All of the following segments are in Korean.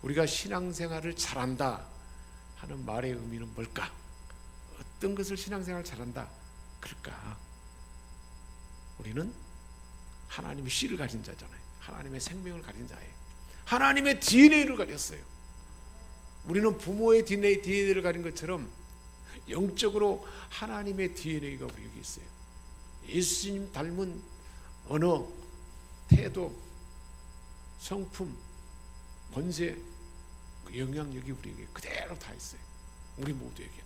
우리가 신앙생활을 잘한다 하는 말의 의미는 뭘까? 어떤 것을 신앙생활을 잘한다 그럴까? 우리는 하나님의 씨를 가진 자잖아요. 하나님의 생명을 가진 자예요. 하나님의 DNA를 가졌어요. 우리는 부모의 DNA를 가진 것처럼 영적으로 하나님의 DNA가 우리에게 있어요. 예수님 닮은 언어, 태도, 성품, 권세, 그 영향력이 우리에게 그대로 다 있어요. 우리 모두에게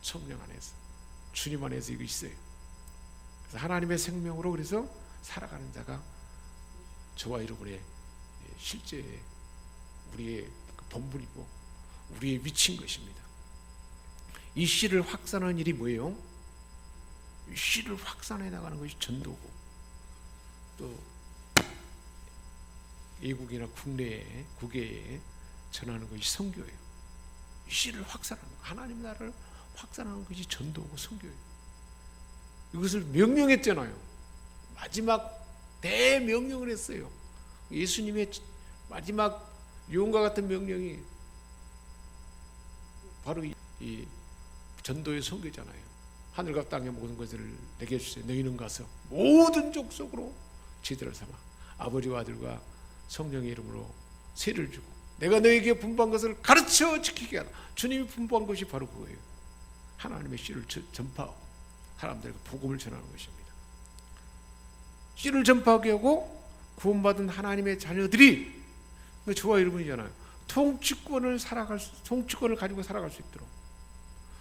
성령 안에서, 주님 안에서 이거 있어요. 그래서 하나님의 생명으로 그래서 살아가는 자가 저와 여러분의 실제 우리의 본분이고 우리의 위치인 것입니다. 이 씨를 확산하는 일이 뭐예요? 이 씨를 확산해 나가는 것이 전도고, 또 외국이나 국내에 국외에 전하는 것이 선교예요. 이 씨를 확산하는 것, 하나님 나라를 확산하는 것이 전도고 선교예요. 이것을 명령했잖아요. 마지막 대명령을 했어요. 예수님의 마지막 유언과 같은 명령이 바로 이 전도의 선교잖아요. 하늘과 땅의 모든 것을 내게 주세요. 너희는 가서 모든 족속으로 제자를 삼아 아버지와 아들과 성령의 이름으로 세를 주고 내가 너에게 분부한 것을 가르쳐 지키게 하라. 주님이 분부한 것이 바로 그거예요. 하나님의 씨를 전파하고 사람들에게 복음을 전하는 것입니다. 씨를 전파하게 하고 구원받은 하나님의 자녀들이 저와 여러분이잖아요. 통치권을 가지고 살아갈 수 있도록,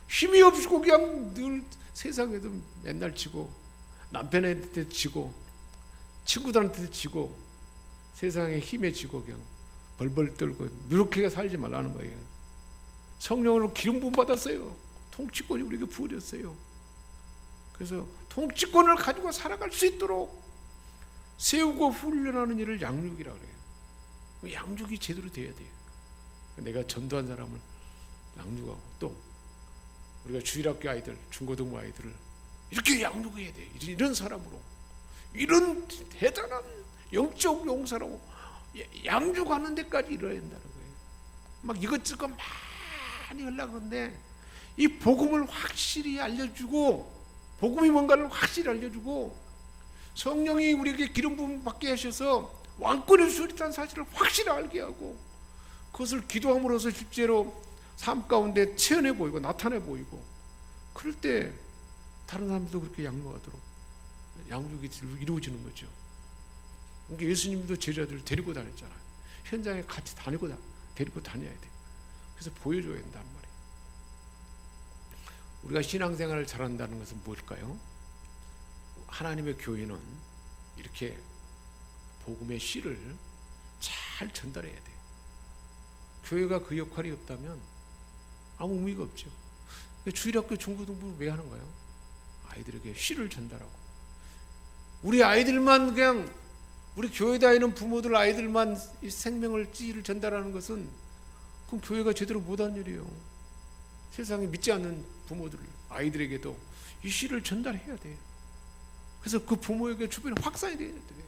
힘이 없고 그냥 늘 세상에도 맨날 지고 남편한테 지고 친구들한테 지고 세상에 힘에 지고 그냥 벌벌 떨고 이렇게 살지 말라는 거예요. 성령으로 기름 부음 받았어요. 통치권이 우리에게 부어졌어요. 그래서 통치권을 가지고 살아갈 수 있도록 세우고 훈련하는 일을 양육이라고 그래요. 양육이 제대로 돼야 돼요. 내가 전도한 사람을 양육하고, 또 우리가 주일학교 아이들, 중고등부 아이들을 이렇게 양육해야 돼요. 이런 사람으로, 이런 대단한 영적 용사라고 양육하는 데까지 이뤄야 된다는 거예요. 막 이것저것 많이 하려고 하는데 이 복음을 확실히 알려주고, 복음이 뭔가를 확실히 알려주고, 성령이 우리에게 기름 부음 받게 하셔서 왕권의 수리라는 사실을 확실히 알게 하고, 그것을 기도함으로써 실제로 삶 가운데 체현해 보이고 나타내 보이고, 그럴 때 다른 사람들도 그렇게 양육하도록 양육이 이루어지는 거죠. 그러니까 예수님도 제자들을 데리고 다녔잖아요. 현장에 같이 데리고 다녀야 돼요. 그래서 보여줘야 된단 말이에요. 우리가 신앙생활을 잘한다는 것은 뭘까요? 하나님의 교회는 이렇게 복음의 씨를 잘 전달해야 돼요. 교회가 그 역할이 없다면 아무 의미가 없죠. 주일학교 중고등부 왜 하는 거예요? 아이들에게 씨를 전달하고, 우리 아이들만 그냥 우리 교회 다니는 부모들 아이들만 이 생명을 씨를 전달하는 것은 그럼 교회가 제대로 못한 일이에요. 세상에 믿지 않는 부모들 아이들에게도 이 씨를 전달해야 돼요. 그래서 그 부모에게 주변에 확산이 돼야 돼요.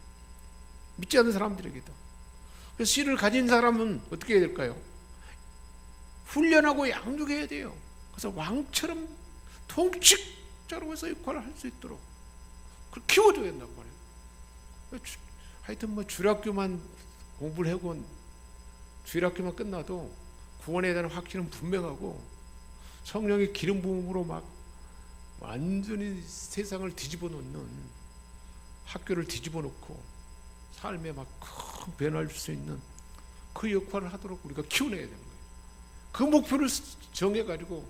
믿지 않는 사람들에게도. 그래서 씨를 가진 사람은 어떻게 해야 될까요? 훈련하고 양육해야 돼요. 그래서 왕처럼 통치자로 해서 역할을 할 수 있도록 그걸 키워줘야 된단 말이에요. 하여튼 뭐 주일학교만 공부를 하고 주일학교만 끝나도 구원에 대한 확신은 분명하고, 성령의 기름 부음으로 막 완전히 세상을 뒤집어 놓는, 학교를 뒤집어 놓고 삶에 막 큰 변화를 줄 수 있는 그 역할을 하도록 우리가 키워내야 되는 거예요. 그 목표를 정해가지고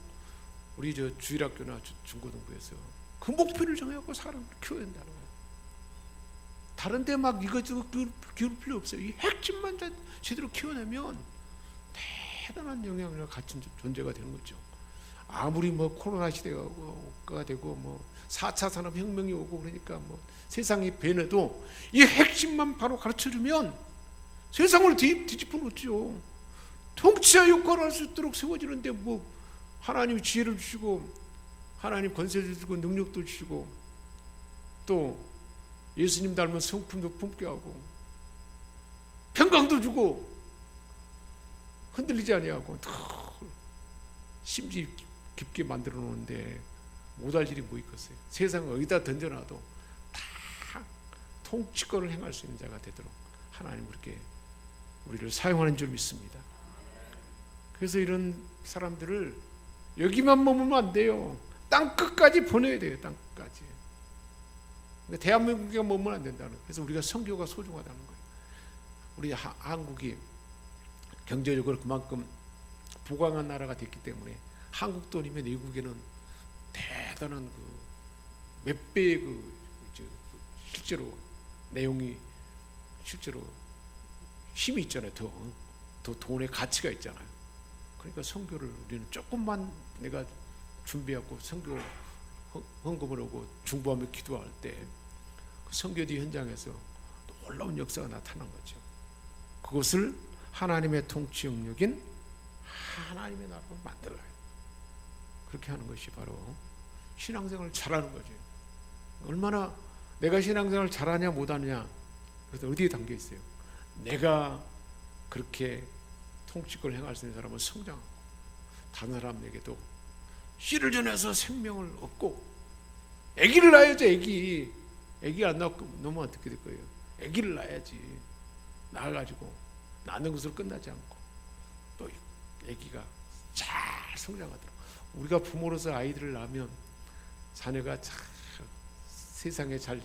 우리 저 주일학교나 중고등부에서 그 목표를 정해갖고 사람을 키워야 된다는 거예요. 다른 데 막 이것저것 기울 필요 없어요. 이 핵심만 제대로 키워내면 대단한 영향력을 갖춘 존재가 되는 거죠. 아무리 뭐 코로나 시대가 되고 뭐 4차 산업혁명이 오고 그러니까 뭐 세상이 변해도 이 핵심만 바로 가르쳐주면 세상을 뒤집어 놓죠. 통치자 역할을 할 수 있도록 세워지는데 뭐 하나님이 지혜를 주시고 하나님 권세를 주시고 능력도 주시고 또 예수님 닮은 성품도 품게 하고 평강도 주고, 흔들리지 아니하고 심지 깊게 만들어 놓는데 못할 일이 뭐 있겠어요. 세상을 어디다 던져놔도 다 통치권을 행할 수 있는 자가 되도록 하나님 그렇게 우리를 사용하는 줄 믿습니다. 그래서 이런 사람들을 여기만 머물면 안 돼요. 땅 끝까지 보내야 돼요. 땅 끝까지. 그러니까 대한민국에 머물면 안 된다는 거예요. 그래서 우리가 선교가 소중하다는 거예요. 우리 한국이 경제적으로 그만큼 부강한 나라가 됐기 때문에 한국 돈이면 외국에는 대단한 몇 배의 실제로 내용이 실제로 힘이 있잖아요. 더 돈의 가치가 있잖아요. 그러니까 선교를 우리는 조금만 내가 준비하고 선교 헌금을 하고 중보하며 기도할 때 그 선교지 현장에서 놀라운 역사가 나타난 거죠. 그것을 하나님의 통치 영역인 하나님의 나라로 만들어요. 그렇게 하는 것이 바로 신앙생활을 잘하는 거죠. 얼마나 내가 신앙생활을 잘하냐 못하느냐 그래서 어디에 담겨 있어요. 내가 그렇게 통치권을 행할 수 있는 사람은 성장하고 다른 사람에게도 씨를 전해서 생명을 얻고 아기를 낳아야죠. 아기 안 낳으면 어떻게 될 거예요. 아기를 낳아야지. 낳아가지고 낳는 것으로 끝나지 않고 또 아기가 잘 성장하도록 우리가 부모로서 아이들을 낳으면 자녀가 잘 세상에 잘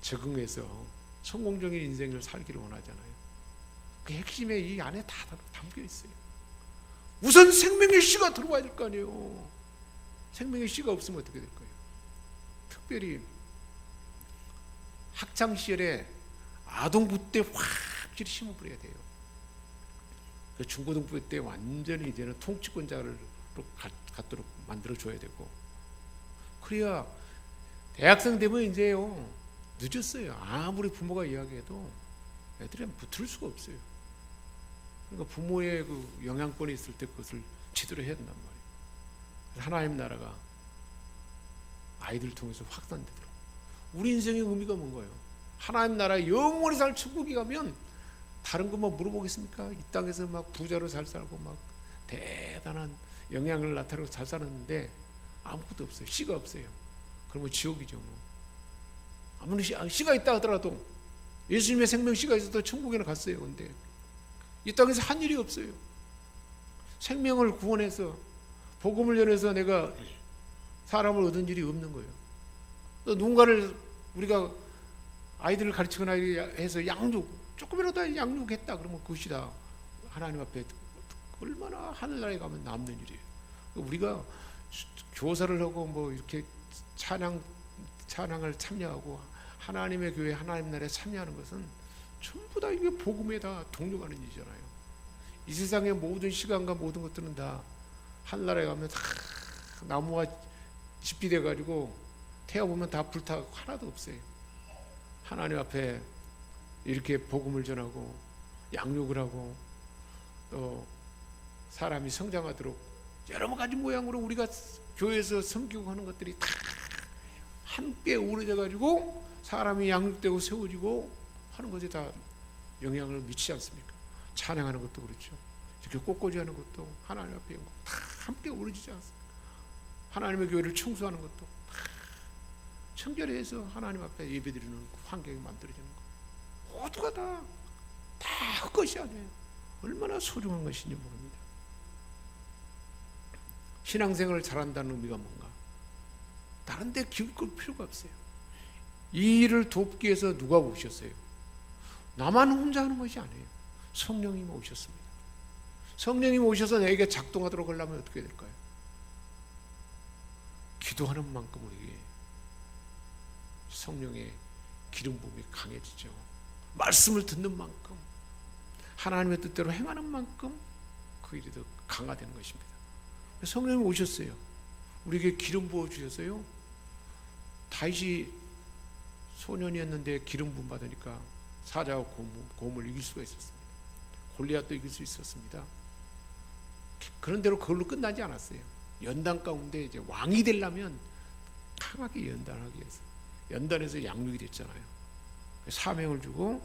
적응해서 성공적인 인생을 살기를 원하잖아요. 그 핵심에 이 안에 다 담겨 있어요. 우선 생명의 씨가 들어와야 될 거 아니에요. 생명의 씨가 없으면 어떻게 될 거예요. 특별히 학창 시절에 아동부 때 확실히 심어 버려야 돼요. 중고등부 때 완전히 이제는 통치권자를 갖도록 만들어 줘야 되고, 그래야 대학생 되면 이제요 늦었어요. 아무리 부모가 이야기해도 애들은 붙을 수가 없어요. 그러니까 부모의 그 영향권이 있을 때 그것을 제대로 해야 된단 말이에요. 하나님 나라가 아이들을 통해서 확산되도록. 우리 인생의 의미가 뭔가요? 하나님 나라에 영원히 살 천국에 가면 다른 것만 물어보겠습니까? 이 땅에서 막 부자로 잘 살고 막 대단한 영향을 나타내고 잘 살았는데 아무것도 없어요. 씨가 없어요. 그러면 지옥이죠. 뭐. 아무리 씨가 있다 하더라도 예수님의 생명 씨가 있어도 천국에는 갔어요. 근데 이 땅에서 한 일이 없어요. 생명을 구원해서 복음을 전해서 내가 사람을 얻은 일이 없는 거예요. 또 누군가를 우리가 아이들을 가르치거나 해서 조금이라도 양육했다 그러면 그것이 다 하나님 앞에 얼마나 하늘나라에 가면 남는 일이에요. 우리가 교사를 하고 뭐 이렇게 찬양을 참여하고 하나님의 교회 하나님 나라에 참여하는 것은 전부 다 이게 복음에 다 동력하는 일이잖아요. 이 세상의 모든 시간과 모든 것들은 다 하늘나라에 가면 다 나무가 집이 돼가지고 태워보면 다 불타고 하나도 없어요. 하나님 앞에 이렇게 복음을 전하고 양육을 하고 또 사람이 성장하도록 여러 가지 모양으로 우리가 교회에서 섬기고 하는 것들이 다 함께 어우러져 가지고 사람이 양육되고 세워지고 하는 것이 다 영향을 미치지 않습니까? 찬양하는 것도 그렇죠. 이렇게 꽃꽂이 하는 것도 하나님 앞에 다 함께 어우러지지 않습니까? 하나님의 교회를 청소하는 것도 다 청결히 해서 하나님 앞에 예배드리는 환경이 만들어지는 거. 모두가 다 헛것이 아니에요. 얼마나 소중한 것인지 모릅니다. 신앙생활을 잘한다는 의미가 뭔가? 다른 데 기울일 필요가 없어요. 이 일을 돕기 위해서 누가 오셨어요? 나만 혼자 하는 것이 아니에요. 성령님 오셨습니다. 성령님 오셔서 내게 작동하도록 하려면 어떻게 될까요? 기도하는 만큼 우리에게 성령의 기름 부음이 강해지죠. 말씀을 듣는 만큼 하나님의 뜻대로 행하는 만큼 그 일이 더 강화되는 것입니다. 성령님 오셨어요. 우리에게 기름 부어 주셨어요. 다윗이 소년이었는데 기름 부음 받으니까 사자와 곰을 이길 수가 있었습니다. 골리앗도 이길 수 있었습니다. 그런대로 그걸로 끝나지 않았어요. 연단 가운데 이제 왕이 되려면 강하게 연단하기 위해서 연단에서 양육이 됐잖아요. 사명을 주고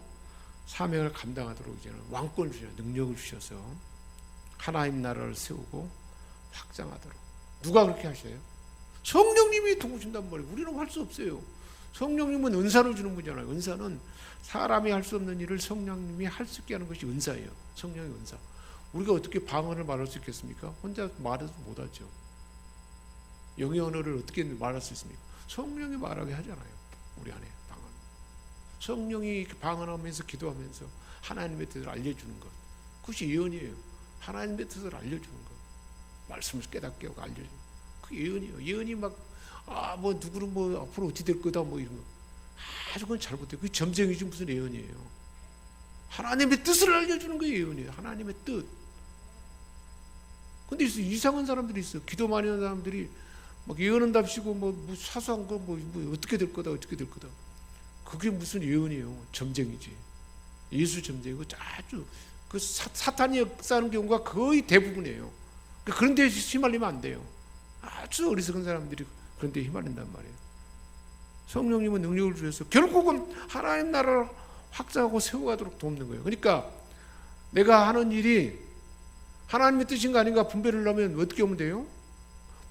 사명을 감당하도록 이제는 왕권을 주셔서 능력을 주셔서 하나님 나라를 세우고 확장하도록. 누가 그렇게 하셔요? 성령님이 도우신단 말이에요. 우리는 할 수 없어요. 성령님은 은사로 주는 분이잖아요. 은사는 사람이 할 수 없는 일을 성령님이 할 수 있게 하는 것이 은사예요. 성령의 은사. 우리가 어떻게 방언을 말할 수 있겠습니까? 혼자 말해도 못하죠. 영의 언어를 어떻게 말할 수 있습니까? 성령이 말하게 하잖아요. 우리 안에 방언. 성령이 방언하면서 기도하면서 하나님의 뜻을 알려주는 것. 그것이 예언이에요. 하나님의 뜻을 알려주는 것. 말씀을 깨닫게 하고 알려주는 것. 그게 예언이에요. 예언이 뭐 누구는 뭐 앞으로 어찌 될 거다 뭐 이런 거. 아주 그건 잘못돼요. 그게 점쟁이지 무슨 예언이에요. 하나님의 뜻을 알려주는 게 예언이에요. 하나님의 뜻. 근데 이상한 사람들이 있어. 기도 많이 하는 사람들이 막 예언한답시고 뭐 사소한 거 뭐 어떻게 될 거다 어떻게 될 거다. 그게 무슨 예언이에요. 점쟁이지. 예수 점쟁이고 아주 그 사탄이 역사하는 경우가 거의 대부분이에요. 그런 데 휘말리면 안 돼요. 아주 어리석은 사람들이 그런 데 휘말린단 말이에요. 성령님은 능력을 주셔서 결국은 하나님 나라를 확장하고 세워가도록 돕는 거예요. 그러니까 내가 하는 일이 하나님의 뜻인가 아닌가 분별을 하면 어떻게 하면 돼요?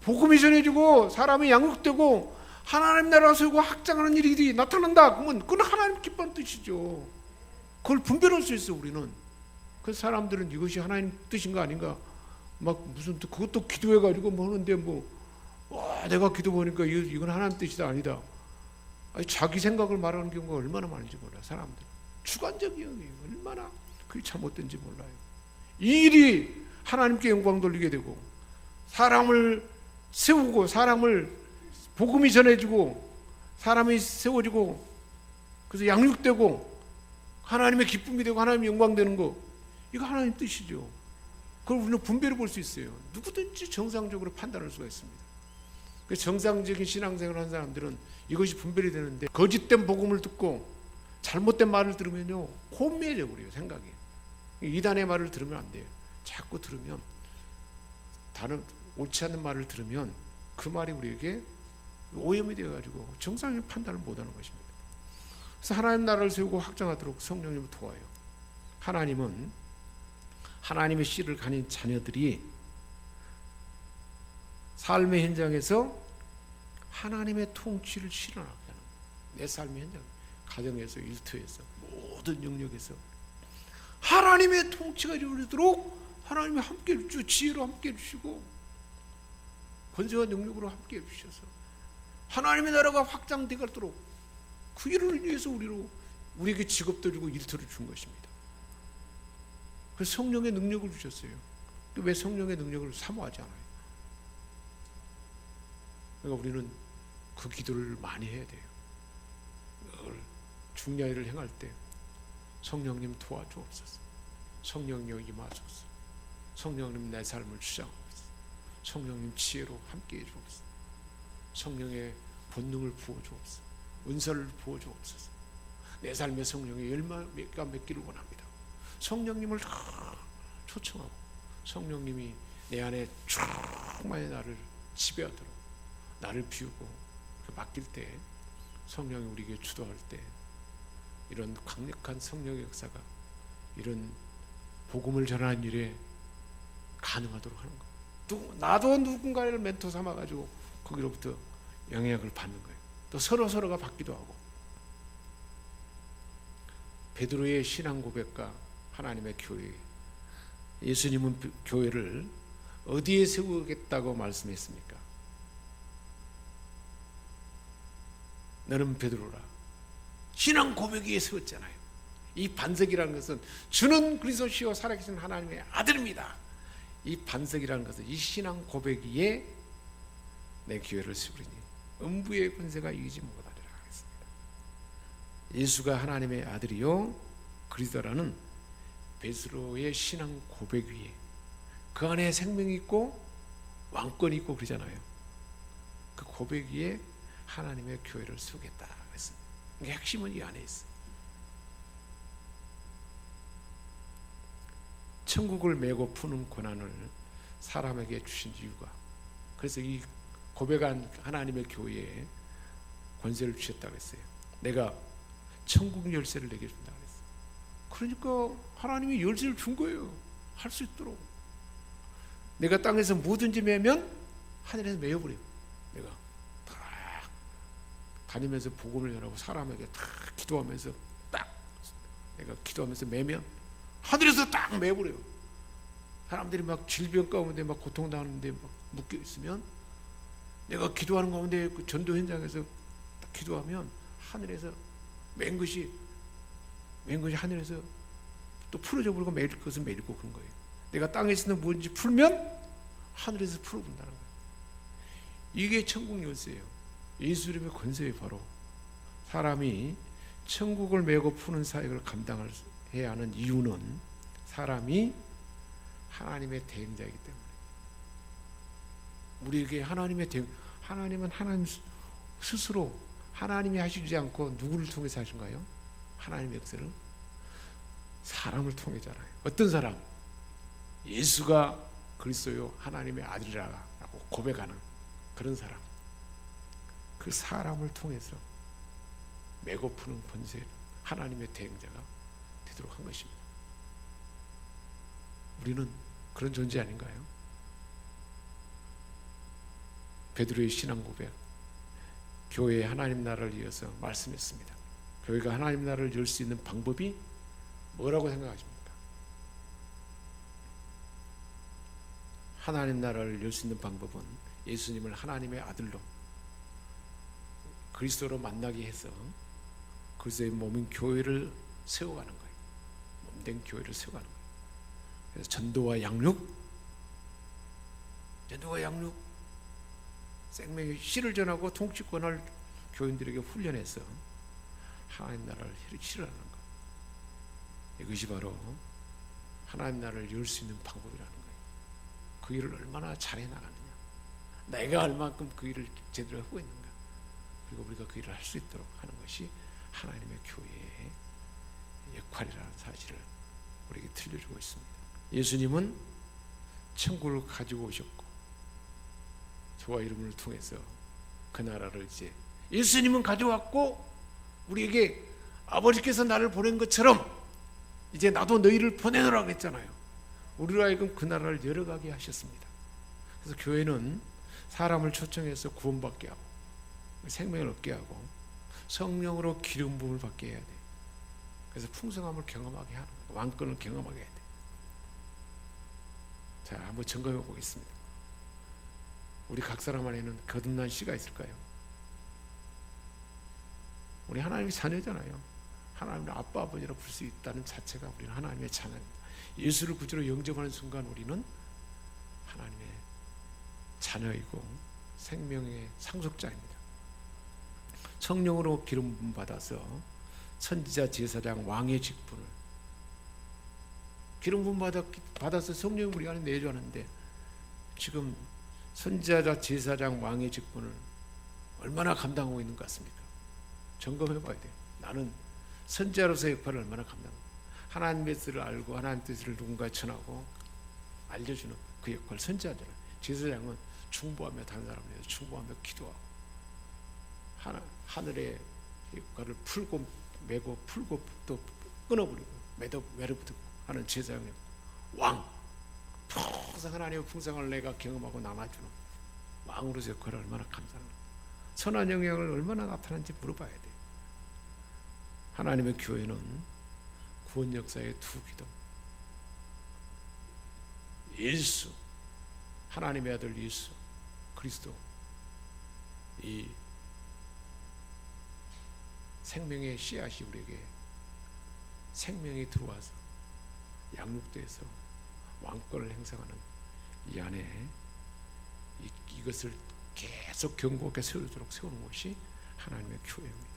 복음이 전해지고 사람이 양육되고 하나님 나라를 세우고 확장하는 일이 나타난다. 그러면 그건 하나님 기뻐하는 뜻이죠. 그걸 분별할 수 있어요. 우리는. 그래서 사람들은 이것이 하나님 뜻인가 아닌가 막 무슨 그것도 기도해가지고 뭐 하는데 내가 기도 보니까 이건 하나님 뜻이다 아니다. 아니, 자기 생각을 말하는 경우가 얼마나 많은지 몰라요. 사람들 주관적이에요. 얼마나 그게 잘못된지 몰라요. 이 일이 하나님께 영광 돌리게 되고 사람을 세우고 사람을 복음이 전해지고 사람이 세워지고 그래서 양육되고 하나님의 기쁨이 되고 하나님의 영광 되는 거 이거 하나님 뜻이죠. 그걸 우리는 분별해 볼 수 있어요. 누구든지 정상적으로 판단할 수가 있습니다. 정상적인 신앙생활을 하는 사람들은 이것이 분별이 되는데 거짓된 복음을 듣고 잘못된 말을 들으면요 혼미해져 버려요. 생각이. 이단의 말을 들으면 안 돼요. 자꾸 들으면 다른 옳지 않은 말을 들으면 그 말이 우리에게 오염이 되어가지고 정상적인 판단을 못하는 것입니다. 그래서 하나님 나라를 세우고 확장하도록 성령님을 도와요. 하나님은 하나님의 씨를 가진 자녀들이 삶의 현장에서 하나님의 통치를 실현하게 하는 거예요. 내 삶의 현장, 가정에서, 일터에서, 모든 영역에서 하나님의 통치가 이루어지도록 하나님이 함께 해주시고 지혜로 함께 해주시고 권세와 능력으로 함께 해주셔서 하나님의 나라가 확장되도록 그 일을 위해서 우리에게 직업도 주고 일터를 준 것입니다. 그래서 성령의 능력을 주셨어요. 왜 성령의 능력을 사모하지 않아요? 그러니까 우리는 그 기도를 많이 해야 돼요. 중요한 일을 행할 때 성령님 도와주옵소서. 성령님 임하소서. 성령님 내 삶을 주장하옵소서. 성령님 지혜로 함께해 주옵소서. 성령의 본능을 부어주옵소서. 은사를 부어주옵소서. 내 삶의 성령의 열매가 맺기를 원합니다. 성령님을 초청하고 성령님이 내 안에 충만히 나를 지배하도록 나를 비우고 맡길 때 성령이 우리에게 주도할 때 이런 강력한 성령의 역사가 이런 복음을 전하는 일에 가능하도록 하는 거예요. 나도 누군가를 멘토 삼아가지고 거기로부터 영향을 받는 거예요. 또 서로가 받기도 하고. 베드로의 신앙 고백과 하나님의 교회, 예수님은 교회를 어디에 세우겠다고 말씀했습니까? 너는 베드로라. 신앙 고백 위에 세웠잖아요. 이 반석이라는 것은 주는 그리스도시요 살아계신 하나님의 아들입니다. 이 반석이라는 것은 이 신앙 고백 위에 내 교회를 세우리니 음부의 권세가 이기지 못하리라 하겠습니다. 예수가 하나님의 아들이요 그리스도라는 베드로의 신앙 고백 위에 그 안에 생명이 있고 왕권이 있고 그러잖아요. 그 고백 위에 하나님의 교회를 세우겠다 그랬습니다. 핵심은 이 안에 있어요. 천국을 메고 푸는 권한을 사람에게 주신 이유가 그래서 이 고백한 하나님의 교회에 권세를 주셨다고 했어요. 내가 천국 열쇠를 내게 준다고 했어요. 그러니까 하나님이 열쇠를 준 거예요. 할 수 있도록. 내가 땅에서 뭐든지 매면 하늘에서 매어버려요. 내가 딱 다니면서 복음을 전하고 사람에게 딱 기도하면서 딱 내가 기도하면서 매면 하늘에서 딱 매어버려요. 사람들이 막 질병 가운데 막 고통당하는데 막 묶여 있으면 내가 기도하는 가운데 그 전도 현장에서 딱 기도하면 하늘에서 맨 것이 하늘에서 또 풀어져 버리고 매일 것은 매일고 그런 거예요. 내가 땅에 있는 무엇인지 풀면 하늘에서 풀어본다는 거예요. 이게 천국 열쇠예요. 예수 이름의 권세에 바로 사람이 천국을 메고 푸는 사역을 감당해야 하는 이유는 사람이 하나님의 대행자이기 때문에. 우리에게 하나님은 하나님 스스로 하나님이 하시지 않고 누구를 통해서 하신가요? 하나님의 역사를 사람을 통해잖아요. 어떤 사람? 예수가 그리스도요 하나님의 아들이라고 고백하는 그런 사람. 그 사람을 통해서 메고 푸는 권세 하나님의 대행자가 되도록 한 것입니다. 우리는 그런 존재 아닌가요? 베드로의 신앙 고백, 교회의 하나님 나라를 이어서 말씀했습니다. 교회가 하나님 나라를 열 수 있는 방법이 뭐라고 생각하십니까? 하나님 나라를 열 수 있는 방법은 예수님을 하나님의 아들로 그리스도로 만나게 해서 그리스도의 몸인 교회를 세워가는 거예요. 몸된 교회를 세워가는 거예요. 그래서 전도와 양육, 생명의 씨를 전하고 통치권을 교인들에게 훈련해서 하나님 나라를 실현하는 것. 이것이 바로 하나님 나라를 열 수 있는 방법이라는 거예요. 그 일을 얼마나 잘해 나가느냐, 내가 얼만큼 그 일을 제대로 하고 있는가, 그리고 우리가 그 일을 할 수 있도록 하는 것이 하나님의 교회의 역할이라는 사실을 우리에게 들려주고 있습니다. 예수님은 천국을 가지고 오셨고 저와 여러분을 통해서 그 나라를 이제 예수님은 가져왔고 우리에게 아버지께서 나를 보낸 것처럼 이제 나도 너희를 보내노라고 했잖아요. 우리로 하여금 그 나라를 열어가게 하셨습니다. 그래서 교회는 사람을 초청해서 구원받게 하고 생명을 얻게 하고 성령으로 기름 부음을 받게 해야 돼. 그래서 풍성함을 경험하게 하는 거예요. 왕권을 경험하게 해야 돼. 자, 한번 점검해 보겠습니다. 우리 각 사람 안에는 거듭난 씨가 있을까요? 우리 하나님의 자녀잖아요. 하나님을 아빠 아버지로 부를 수 있다는 자체가 우리는 하나님의 자녀입니다. 예수를 구주로 영접하는 순간 우리는 하나님의 자녀이고 생명의 상속자입니다. 성령으로 기름 부음 받아서 선지자, 제사장, 왕의 직분을 기름 부음 받아서 성령이 우리 안에 내주하는데 지금 선지자, 제사장, 왕의 직분을 얼마나 감당하고 있는 것 같습니까? 점검해 봐야 돼요. 나는 선지자로서의 역할을 얼마나 감당하고, 하나님의 뜻을 알고 하나님의 뜻을 누군가에 전하고 알려주는 그 역할, 선지자잖아요. 제사장은 충보하며 다른 사람을 위해서 충보하며 기도하고 하늘의 역할을 풀고 매고 풀고 또 끊어버리고 매듭고 하는 제사장이 왕, 풍성 하나님의 풍성을 내가 경험하고 나눠주는 왕으로서 역할을 얼마나 감사하는, 선한 영향을 얼마나 나타나는지 물어봐야 돼. 하나님의 교회는 구원 역사의 두 기둥, 예수, 하나님의 아들 예수 그리스도, 이 생명의 씨앗이 우리에게 생명이 들어와서 양육돼서 왕권을 행사하는 이 안에 이것을 계속 견고하게 세우도록 세우는 것이 하나님의 교회입니다.